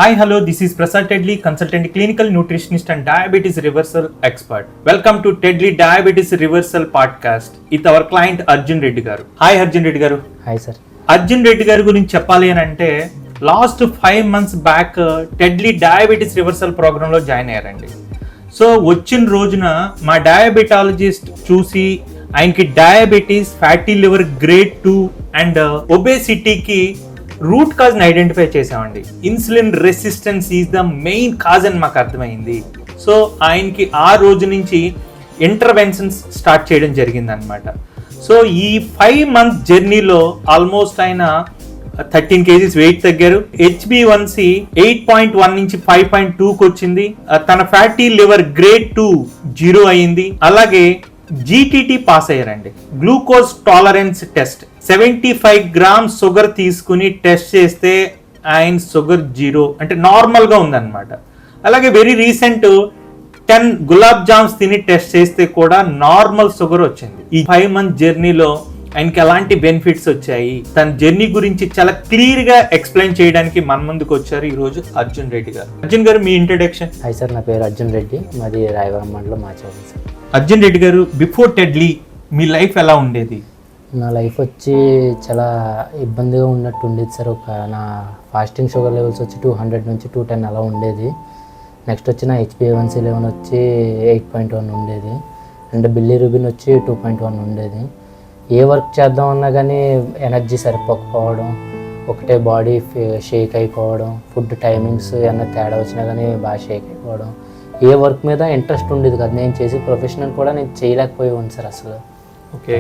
Hi, hello, this is Prasad Tedley, consultant clinical nutritionist and diabetes reversal expert. Welcome to Tedley Diabetes Reversal podcast with our client Arjun Reddy garu. Hi Arjun Reddy garu. Hi sir. Arjun Reddy గారి గురించి చెప్పాలి అని అంటే last 5 months back టెడ్లీ diabetes reversal ప్రోగ్రాంలో join అయ్యారండి. So వచ్చిన రోజున మా డయాబెటాలజిస్ట్ చూసి ఆయనకి diabetes, fatty liver grade 2 and ఒబేసిటీకి రూట్ కాజ్ని ఐడెంటిఫై చేసామండి. Insulin resistance is the main cause అని మాకు అర్థమైంది. సో ఆయనకి ఆ రోజు నుంచి ఇంటర్వెన్షన్స్ స్టార్ట్ చేయడం జరిగింది అనమాట. సో ఈ 5 month జర్నీలో ఆల్మోస్ట్ ఆయన 13 kgs వెయిట్ తగ్గారు. HbA1c 8.1 నుంచి 5.2కి వచ్చింది. తన ఫ్యాటీ లివర్ గ్రేడ్ 2 0 అయింది. అలాగే GTT పాస్ అయ్యారండి. Glucose tolerance test 75 grams sugar తీసుకుని టెస్ట్ చేస్తే ఆయన షుగర్ 0 అంటే నార్మల్గా ఉందన్నమాట. అలాగే వెరీ రీసెంట్ 10 గులాబ్ జామ్స్ తిని టెస్ట్ చేస్తే కూడా నార్మల్ షుగర్ వచ్చింది. ఈ 5 month జర్నీలో ఆయనకి ఎలాంటి బెనిఫిట్స్ వచ్చాయి, తన జర్నీ గురించి చాలా క్లియర్ గా ఎక్స్ప్లెయిన్ చేయడానికి మన ముందుకు వచ్చారు ఈ రోజు అర్జున్ రెడ్డి గారు. అర్జున్ గారు, మీ ఇంట్రడక్షన్. హాయ్ సార్, నా పేరు అర్జున్ రెడ్డి, మాది రాయవరం మండలం మాచవరం సార్. అర్జున్ రెడ్డి గారు, బిఫోర్ టెడ్లీ మీ లైఫ్ ఎలా ఉండేది? నా లైఫ్ వచ్చి చాలా ఇబ్బందిగా ఉన్నట్టు ఉండేది సార్. నా ఫాస్టింగ్ షుగర్ లెవెల్స్ వచ్చి 200 నుంచి 210 అలా ఉండేది. నెక్స్ట్ వచ్చి నా HbA1c లెవెల్ వచ్చి 8.1 ఉండేది. అండ్ బిల్లిరూబిన్ వచ్చి 2.1 ఉండేది. ఏ వర్క్ చేద్దామన్నా కానీ ఎనర్జీ సరిపోకపోవడం, ఒకటే బాడీ షేక్ అయిపోవడం, ఫుడ్ టైమింగ్స్ ఏమన్నా తేడా వచ్చినా కానీ బాగా షేక్ అయిపోవడం, ఏ వర్క్ మీద ఇంట్రెస్ట్ ఉండేది కదా. నేను చేసే ప్రొఫెషనల్ కూడా నేను చేయలేకపోయేవాడిని సార్. అసలు ఓకే,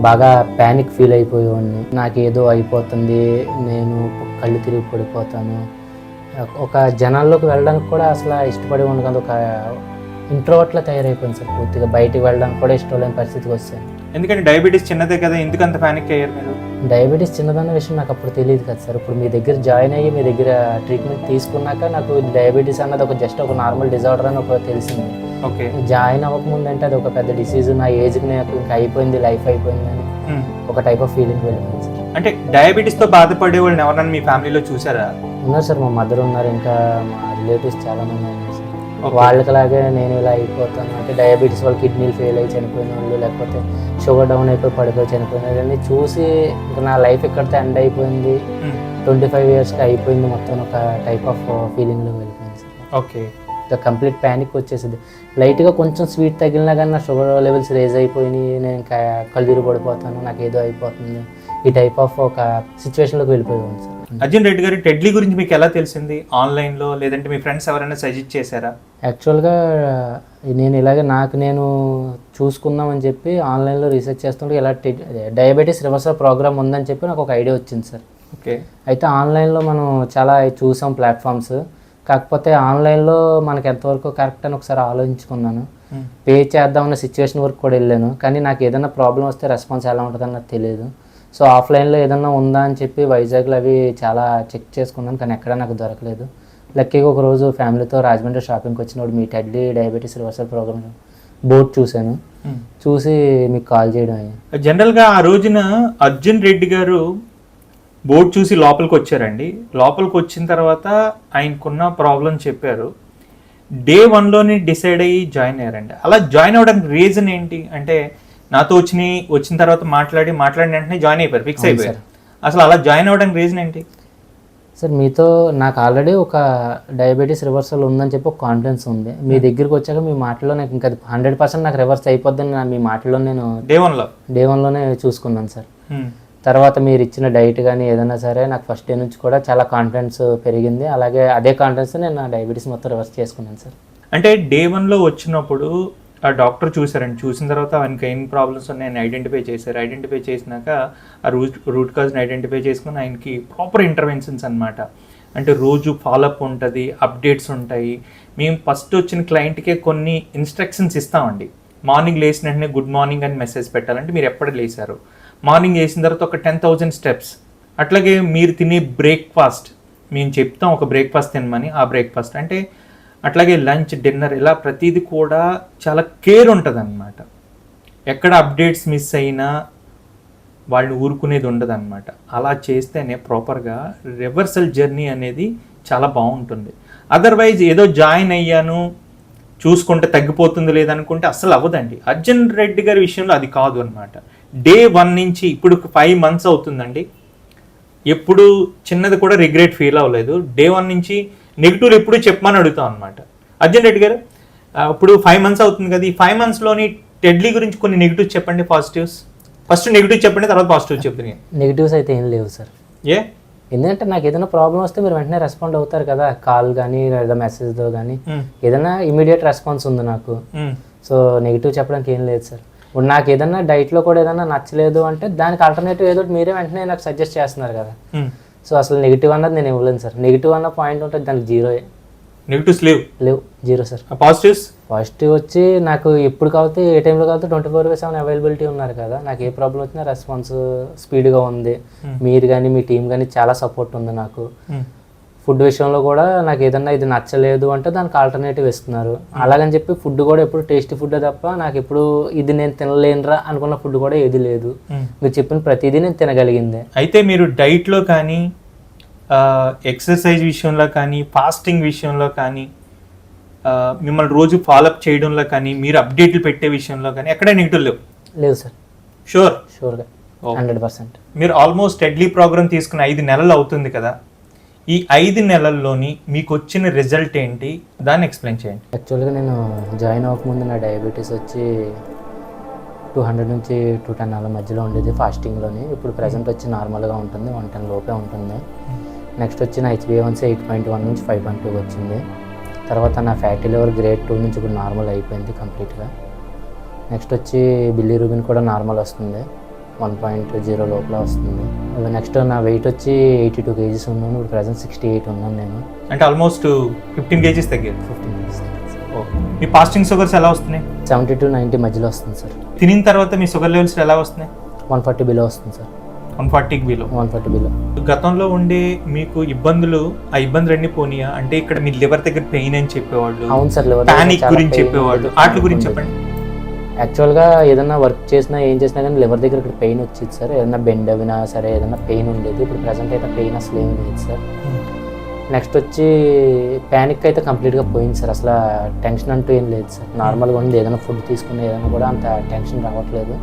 బాగా ప్యానిక్ ఫీల్ అయిపోయేవాడిని. నాకు ఏదో అయిపోతుంది, నేను కళ్ళు తిరిగి పడిపోతాను, ఒక జనాల్లోకి వెళ్ళడానికి కూడా అసలు ఇష్టపడేవాడిని కాదు. ఒక ఇంట్రోవర్ట్లా తయారైపోయింది సార్. పూర్తిగా బయటికి వెళ్ళడానికి కూడా ఇష్టం లేని పరిస్థితికి వచ్చాను. ఎందుకంటే డయాబెటీస్ చిన్నదే కదా, ఎందుకు అంత ప్యానిక్ అయ్యారు మీరు? డయాబెటీస్ చిన్నదన్న విషయం నాకు అప్పుడు తెలియదు కదా సార్. ఇప్పుడు మీ దగ్గర జాయిన్ అయ్యి మీ దగ్గర ట్రీట్మెంట్ తీసుకున్నాక నాకు డయాబెటీస్ అన్నది ఒక జస్ట్ ఒక నార్మల్ డిజార్డర్ అని ఒక తెలిసింది. ఓకే, జాయిన్ అవ్వకముందు అంటే అది ఒక పెద్ద డిసీజ్, నా ఏజ్కి నాకు ఇంకా అయిపోయింది, లైఫ్ అయిపోయింది అని ఒక టైప్ ఆఫ్ ఫీలింగ్ వెళ్ళింది సార్. అంటే డయాబెటీస్ తో బాధపడే వాళ్ళని ఎవరన్నా మీ ఫ్యామిలీలో చూసారా? ఉన్నారు సార్, మా మదర్ ఉన్నారు, ఇంకా మా రిలేటివ్స్ చాలా మంది ఉన్నారు సార్. వాళ్ళకిలాగే నేను ఇలా అయిపోతాను అంటే డయాబెటీస్ వాళ్ళు కిడ్నీలు ఫెయిల్ అయ్యి చనిపోయిన వాళ్ళు, లేకపోతే షుగర్ డౌన్ అయిపోయి పడిపోయి చనిపోయిన వాళ్ళని చూసి ఇంకా నా లైఫ్ ఇక్కడితో ఎండ్ అయిపోయింది, 25 yearsకి అయిపోయింది మొత్తం ఒక టైప్ ఆఫ్ ఫీలింగ్లో వెళ్ళిపోయింది సార్. ఓకే, కంప్లీట్ ప్యానిక్ వచ్చేసింది. లైట్గా కొంచెం స్వీట్ తగిలినా కానీ నా షుగర్ లెవెల్స్ రేజ్ అయిపోయినాయి, నేను ఇంకా కళ్ళు పడిపోతాను, నాకు ఏదో అయిపోతుంది, ఈ టైప్ ఆఫ్ ఒక సిచ్యువేషన్లోకి వెళ్ళిపోయాను సార్. అర్జున్ రెడ్డి గారు, టెడ్లీ గురించి మీకు ఎలా తెలిసింది? ఆన్లైన్లో లేదంటే మీ ఫ్రెండ్స్ ఎవరైనా సజెస్ట్ చేశారా? యాక్చువల్గా నేను ఇలాగే నేను చూసుకుందామని చెప్పి ఆన్లైన్లో రీసెర్చ్ చేస్తుంటే ఇలా డయాబెటీస్ రివర్సల్ ప్రోగ్రామ్ ఉందని చెప్పి నాకు ఒక ఐడియా వచ్చింది సార్. ఓకే, అయితే ఆన్లైన్లో మనం చాలా చూసాం ప్లాట్ఫామ్స్, కాకపోతే ఆన్లైన్లో మనకి ఎంతవరకు కరెక్ట్ అని ఒకసారి ఆలోచించుకున్నాను. పే చేద్దామన్న సిచ్యువేషన్ వరకు కూడా వెళ్ళాను, కానీ నాకు ఏదైనా ప్రాబ్లం వస్తే రెస్పాన్స్ ఎలా ఉంటుందని నాకు తెలియదు. సో ఆఫ్లైన్లో ఏదన్నా ఉందా అని చెప్పి వైజాగ్లో అవి చాలా చెక్ చేసుకున్నాను, కానీ ఎక్కడా నాకు దొరకలేదు. లక్కీగా ఒకరోజు ఫ్యామిలీతో రాజమండ్రి షాపింగ్కి వచ్చినప్పుడు మీ టెడ్లీ డయాబెటీస్ రివర్సల్ ప్రోగ్రామ్ బోర్డు చూశాను, చూసి మీకు కాల్ చేయడం అయ్యింది. జనరల్గా ఆ రోజున అర్జున్ రెడ్డి గారు బోర్డు చూసి లోపలికి వచ్చారండి. లోపలికి వచ్చిన తర్వాత ఆయనకున్న ప్రాబ్లం చెప్పారు. Day 1లోనే డిసైడ్ అయ్యి జాయిన్ అయ్యారండి. అలా జాయిన్ అవ్వడానికి రీజన్ ఏంటి అంటే, నాతో వచ్చిన తర్వాత మాట్లాడిన వెంటనే జాయిన్ అయిపోయారు, ఫిక్స్ అయిపోయారు. అసలు అలా జాయిన్ అవ్వడానికి రీజన్ ఏంటి సార్? మీతో నాకు ఆల్రెడీ ఒక డయాబెటీస్ రివర్సల్ ఉందని చెప్పి ఒక కాన్ఫిడెన్స్ ఉంది. మీ దగ్గరికి వచ్చాక మీ మాటల్లో నాకు ఇంకా 100% నాకు రివర్స్ అయిపోద్దని మీ మాటల్లో నేను Day 1లోనే చూసుకున్నాను సార్. తర్వాత మీరు ఇచ్చిన డైట్ కానీ ఏదైనా సరే నాకు ఫస్ట్ డే నుంచి కూడా చాలా కాన్ఫిడెన్స్ పెరిగింది. అలాగే అదే కాన్ఫిడెన్స్ నేను నా డయాబెటీస్ మొత్తం రివర్స్ చేసుకున్నాను సార్. అంటే Day 1లో వచ్చినప్పుడు ఆ డాక్టర్ చూసారండి. చూసిన తర్వాత ఆయనకి ఏం ప్రాబ్లమ్స్ ఉన్నాయని ఐడెంటిఫై చేశారు. ఐడెంటిఫై చేసినాక ఆ రూట్ కాజ్ని ఐడెంటిఫై చేసుకుని ఆయనకి ప్రాపర్ ఇంటర్వెన్షన్స్ అనమాట. అంటే రోజు ఫాలోఅప్ ఉంటుంది, అప్డేట్స్ ఉంటాయి. మేము ఫస్ట్ వచ్చిన క్లయింట్కే కొన్ని ఇన్స్ట్రక్షన్స్ ఇస్తామండి. మార్నింగ్ లేచిన వెంటనే గుడ్ మార్నింగ్ అని మెసేజ్ పెట్టాలంటే మీరు ఎప్పుడు లేసారు, మార్నింగ్ చేసిన తర్వాత ఒక 10,000 steps. అట్లాగే మీరు తినే బ్రేక్ఫాస్ట్ మేము చెప్తాం, ఒక బ్రేక్ఫాస్ట్ తినమని. ఆ బ్రేక్ఫాస్ట్ అంటే అట్లాగే లంచ్, డిన్నర్, ఇలా ప్రతిదీ కూడా చాలా కేర్ ఉంటుంది అన్నమాట. ఎక్కడ అప్డేట్స్ మిస్ అయినా వాళ్ళు ఊరుకునేది ఉండదు అనమాట. అలా చేస్తేనే ప్రాపర్గా రివర్సల్ జర్నీ అనేది చాలా బాగుంటుంది. అదర్వైజ్ ఏదో జాయిన్ అయ్యాను చూసుకుంటే తగ్గిపోతుంది లేదనుకుంటే అస్సలు అవ్వదండి. అర్జున్ రెడ్డి గారి విషయంలో అది కాదు అనమాట. డే 1 నుంచి ఇప్పుడు 5 months అవుతుందండి, ఎప్పుడు చిన్నది కూడా రిగ్రెట్ ఫీల్ అవ్వలేదు. డే 1 నుంచి నెగిటివ్లు ఎప్పుడు చెప్పమని అడుగుతాం అనమాట. అర్జున్ రెడ్డి గారు ఇప్పుడు 5 months అవుతుంది కదా, ఈ 5 monthsలోని టెడ్లీ గురించి కొన్ని నెగిటివ్స్ చెప్పండి, పాజిటివ్స్. ఫస్ట్ నెగిటివ్ చెప్పండి, తర్వాత పాజిటివ్ చెప్తాను. నెగిటివ్స్ అయితే ఏం లేవు సార్. ఏ ఎందుకంటే నాకు ఏదైనా ప్రాబ్లం వస్తే మీరు వెంటనే రెస్పాండ్ అవుతారు కదా, కాల్ కానీ లేదా మెసేజ్తో కానీ ఏదైనా ఇమీడియట్ రెస్పాన్స్ ఉంది నాకు. సో నెగిటివ్ చెప్పడానికి ఏం లేదు సార్. ఇప్పుడు నాకు ఏదన్నా డైట్లో కూడా ఏదైనా నచ్చలేదు అంటే దానికి ఆల్టర్నేటివ్ ఏదో మీరే వెంటనే నాకు సజెస్ట్ చేస్తున్నారు కదా. సో అసలు నెగిటివ్ అన్నది నేను ఇవ్వలేను సార్. నెగిటివ్ అన్న పాయింట్ ఉంటుంది, దానికి జీరోయే. నెగిటివ్స్ లేవు, జీరో సార్. పాజిటివ్స్ పాజిటివ్ వచ్చి నాకు ఎప్పుడు కావాలి ఏ టైంలో కావాలి 24/7 అవైలబిలిటీ ఉన్నారు కదా. నాకు ఏ ప్రాబ్లం వచ్చినా రెస్పాన్స్ స్పీడ్గా ఉంది. మీరు కానీ మీ టీం కానీ చాలా సపోర్ట్ ఉంది నాకు. ఫుడ్ విషయంలో కూడా నాకు ఏదన్నా ఇది నచ్చలేదు అంటే దానికి ఆల్టర్నేటివ్ ఇస్తున్నారు. అలాగని చెప్పి ఫుడ్ కూడా ఎప్పుడు టేస్టీ ఫుడ్ తప్ప నాకు ఎప్పుడు ఇది నేను తినలేనురా అనుకున్న ఫుడ్ కూడా ఏది లేదు. మీరు చెప్పిన ప్రతిదీ నేను తినగలిగిందే. అయితే మీరు డైట్లో కానీ ఎక్సర్సైజ్ విషయంలో కానీ ఫాస్టింగ్ విషయంలో కానీ మిమ్మల్ని రోజు ఫాలోఅప్ చేయడంలో కానీ మీరు అప్డేట్లు పెట్టే విషయంలో కానీ ఎక్కడ నెగిటివ్ లేవు సార్. షూర్గా 100%. మీరు ఆల్మోస్ట్ టెడ్లీ ప్రోగ్రామ్ తీసుకున్న 5 నెలలు అవుతుంది కదా, ఈ 5 నెలల్లోని మీకు వచ్చిన రిజల్ట్ ఏంటి, దాన్ని ఎక్స్ప్లెయిన్ చేయండి. యాక్చువల్గా నేను జాయిన్ అవ్వకముందు నా డయాబెటీస్ వచ్చి 200 నుంచి 210 అలా మధ్యలో ఉండేది ఫాస్టింగ్లోని. ఇప్పుడు ప్రజెంట్ వచ్చి నార్మల్గా ఉంటుంది, 110 లోపే ఉంటుంది. నెక్స్ట్ వచ్చి నా HbA1c 8.1 నుంచి 5.2 వచ్చింది. తర్వాత నా ఫ్యాటీ లివర్ గ్రేడ్ 2 నుంచి ఇప్పుడు నార్మల్ అయిపోయింది కంప్లీట్గా. నెక్స్ట్ వచ్చి బిలిరూబిన్ కూడా నార్మల్ వస్తుంది, 1.0 లోపల వస్తుంది. నెక్స్ట్ నా వెయిట్ వచ్చి 82 kgs ఉన్నాను, ఇప్పుడు ప్రజెంట్ 68 ఉన్నాను నేను. అంటే ఆల్మోస్ట్ 15 kgs తగ్గారు. 15 kgs. మీ ఫాస్టింగ్ షుగర్స్ ఎలా వస్తున్నాయి? 70 to 90 మధ్యలో వస్తుంది సార్. తినిన తర్వాత మీ షుగర్ లెవెల్స్ ఎలా వస్తున్నాయి? 140 బిలో వస్తుంది సార్. 140 బిలో. గతంలో ఉండే మీకు ఇబ్బందులు, ఆ ఇబ్బందులన్నీ పోనీయా? అంటే ఇక్కడ మీ లివర్ దగ్గర పెయిన్ అని చెప్పేవాళ్ళు, అవును సార్, లివర్ పానిక్ గురించి చెప్పేవాళ్ళు, వాటి గురించి చెప్పండి. యాక్చువల్గా ఏదైనా వర్క్ చేసినా ఏం చేసినా కానీ లివర్ దగ్గర ఇక్కడ పెయిన్ వచ్చేది సార్. ఏదైనా బెండ్ అవినా సరే ఏదైనా పెయిన్ ఉండేది. ఇప్పుడు ప్రజెంట్ అయితే పెయిన్ అసలు ఏమి లేదు సార్. నెక్స్ట్ వచ్చి ప్యానిక్ అయితే కంప్లీట్గా పోయింది సార్. అసలు టెన్షన్ అంటూ ఏం లేదు సార్. నార్మల్గా ఉంది, ఏదైనా ఫుడ్ తీసుకున్న ఏదైనా కూడా అంత టెన్షన్ రావట్లేదు.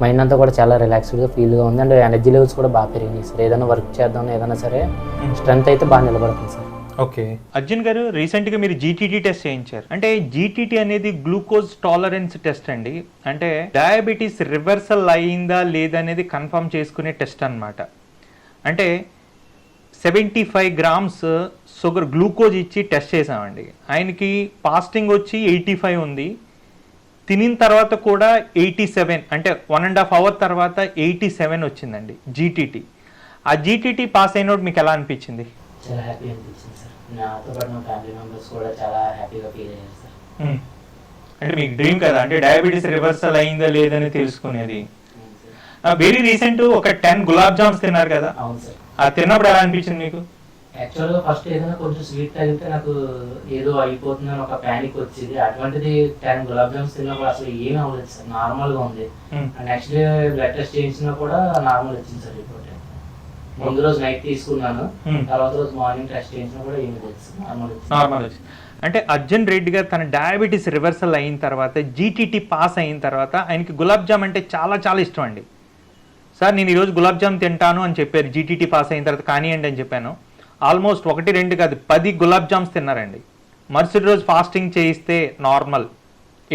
మైండ్ అంతా కూడా చాలా రిలాక్స్డ్గా ఫీల్గా ఉంది. అండ్ ఎనర్జీ లెవెల్స్ కూడా బాగా పెరిగినాయి సార్. ఏదైనా వర్క్ చేద్దాం ఏదైనా సరే స్ట్రెంత్ అయితే బాగా నిలబడుతుంది సార్. ఓకే అర్జున్ గారు, రీసెంట్గా మీరు జీటీటీ టెస్ట్ చేయించారు. అంటే జీటీటీ అనేది గ్లూకోజ్ టాలరెన్స్ టెస్ట్ అండి. అంటే డయాబెటీస్ రివర్సల్ అయిందా లేదా అనేది కన్ఫర్మ్ చేసుకునే టెస్ట్ అన్నమాట. అంటే 75 grams షుగర్ గ్లూకోజ్ ఇచ్చి టెస్ట్ చేసామండి. ఆయనకి ఫాస్టింగ్ వచ్చి 85 ఉంది, తినిన తర్వాత కూడా 87, అంటే 1.5 hour తర్వాత 87 వచ్చిందండి జీటీటీ. ఆ జీటీటీ పాస్ అయినోడు మీకు ఎలా అనిపించింది? చాలా హ్యాపీ అనిపించింది సార్. నాతో పాటు మా ఫ్యామిలీ మెంబర్స్ కూడా చాలా హ్యాపీగా ఫీల్ అయ్యారు సార్. అంటే మీకు డ్రీమ్ కదా, అంటే డయాబెటీస్ రివర్సల్ అయిందా లేదని తెలుసుకునేది. వెరీ రీసెంట్ ఒక 10 గులాబ్ జామ్స్ తిన్నారు కదా. అవును సార్. అది తిన్నప్పుడు ఎలా అనిపించింది మీకు? యాక్చువల్గా ఫస్ట్ ఏదైనా కొంచెం స్వీట్ తగిలితే నాకు ఏదో అయిపోతుందని ఒక ప్యానిక్ వచ్చేది. అటువంటిది 10 గులాబ్ జామ్స్ తిన్నప్పుడు అసలు ఏమీ అవ్వలేదు సార్, నార్మల్గా ఉంది. నెక్స్ట్ డే బ్లడ్ టెస్ట్ చేయించినా కూడా నార్మల్ వచ్చింది సార్ రిపోర్ట్. ముందు రోజు నైట్ తీసుకున్నాను, తర్వాత రోజు మార్నింగ్ టెస్ట్ చేయించినా కూడా ఏమీ లేదు సార్, నార్మల్ వచ్చింది. అంటే అర్జున్ రెడ్డి గారు తన డయాబెటీస్ రివర్సల్ అయిన తర్వాత జీటీటీ పాస్ అయిన తర్వాత ఆయనకి గులాబ్ జామ్ అంటే చాలా చాలా ఇష్టం అండి. సార్ నేను ఈరోజు గులాబ్ జామ్ తింటాను అని చెప్పారు, జీటీటీ పాస్ అయిన తర్వాత కానివ్వండి అని చెప్పాను. ఆల్మోస్ట్ 1, 2 కాదు 10 గులాబ్ జామ్స్ తిన్నారండి. మరుసటి రోజు ఫాస్టింగ్ చేయిస్తే నార్మల్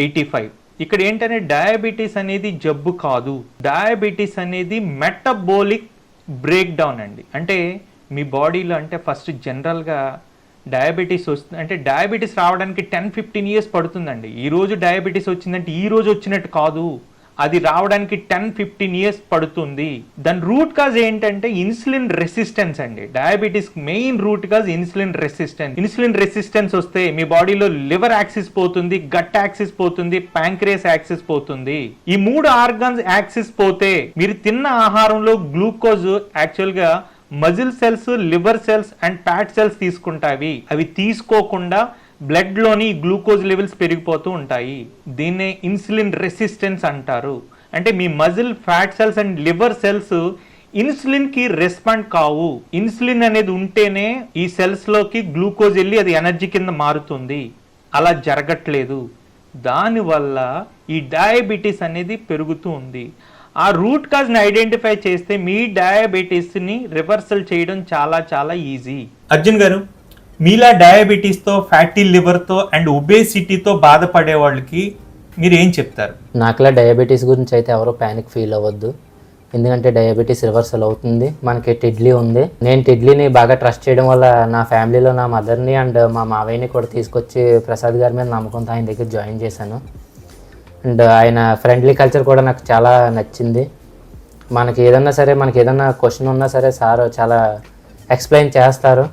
85. ఇక్కడ ఏంటంటే డయాబెటీస్ అనేది జబ్బు కాదు, డయాబెటీస్ అనేది మెటబోలిక్ బ్రేక్ డౌన్ అండి. అంటే మీ బాడీలో అంటే ఫస్ట్ జనరల్గా డయాబెటీస్ వస్తుంది అంటే డయాబెటీస్ రావడానికి 10-15 years పడుతుందండి. ఈరోజు డయాబెటీస్ వచ్చిందంటే ఈ రోజు వచ్చినట్టు కాదు, అది రావడానికి 10-15 years పడుతుంది. దాని రూట్ కాజ్ ఏంటంటే ఇన్సులిన్ రెసిస్టెన్స్ అండి. Diabetes main root cause insulin resistance. Insulin resistance వస్తే మీ బాడీలో లివర్ యాక్సిస్ పోతుంది, గట్ యాక్సిస్ పోతుంది, ప్యాంక్రియాస్ యాక్సిస్ పోతుంది. ఈ 3 ఆర్గాన్స్ యాక్సిస్ పోతే మీరు తిన్న ఆహారంలో గ్లూకోజ్ యాక్చువల్గా muscle cells, liver cells and fat cells తీసుకుంటాయి. అవి తీసుకోకుండా బ్లడ్లోని గ్లూకోజ్ లెవెల్స్ పెరిగిపోతూ ఉంటాయి. దీన్నే ఇన్సులిన్ రెసిస్టెన్స్ అంటారు. అంటే మీ muscle, fat cells and liver cells ఇన్సులిన్కి రెస్పాండ్ కావు. ఇన్సులిన్ అనేది ఉంటేనే ఈ సెల్స్లోకి గ్లూకోజ్ వెళ్ళి అది ఎనర్జీ కింద మారుతుంది. అలా జరగట్లేదు. దానివల్ల ఈ డయాబెటీస్ అనేది పెరుగుతూ ఉంది. ఆ రూట్ కాజ్ని ఐడెంటిఫై చేస్తే మీ డయాబెటీస్ని రివర్సల్ చేయడం చాలా చాలా ఈజీ. అర్జున్ గారు, మీలా డయాబెటీస్తో, ఫ్యాటీ లివర్తో అండ్ ఒబేసిటీతో బాధపడే వాళ్ళకి మీరు ఏం చెప్తారు? నాకులా డయాబెటీస్ గురించి అయితే ఎవరో ప్యానిక్ ఫీల్ అవ్వద్దు. ఎందుకంటే డయాబెటీస్ రివర్సల్ అవుతుంది. మనకి టెడ్లీ ఉంది. నేను టెడ్లీని బాగా ట్రస్ట్ చేయడం వల్ల నా ఫ్యామిలీలో నా మదర్ని అండ్ మా మావయ్యని కూడా తీసుకొచ్చి ప్రసాద్ గారి మీద నమ్మకంతో ఆయన దగ్గర జాయిన్ చేశాను. అండ్ ఆయన ఫ్రెండ్లీ కల్చర్ కూడా నాకు చాలా నచ్చింది. మనకి ఏదన్నా క్వశ్చన్ ఉన్నా సరే సార్ చాలా ఎక్స్ప్లెయిన్ చేస్తారు.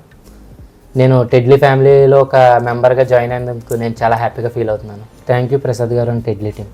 నేను టెడ్లీ ఫ్యామిలీలో ఒక మెంబర్గా జాయిన్ అయినందుకు నేను చాలా హ్యాపీగా ఫీల్ అవుతున్నాను. థ్యాంక్ యూ ప్రసాద్ గారు అండ్ టెడ్లీ టీమ్.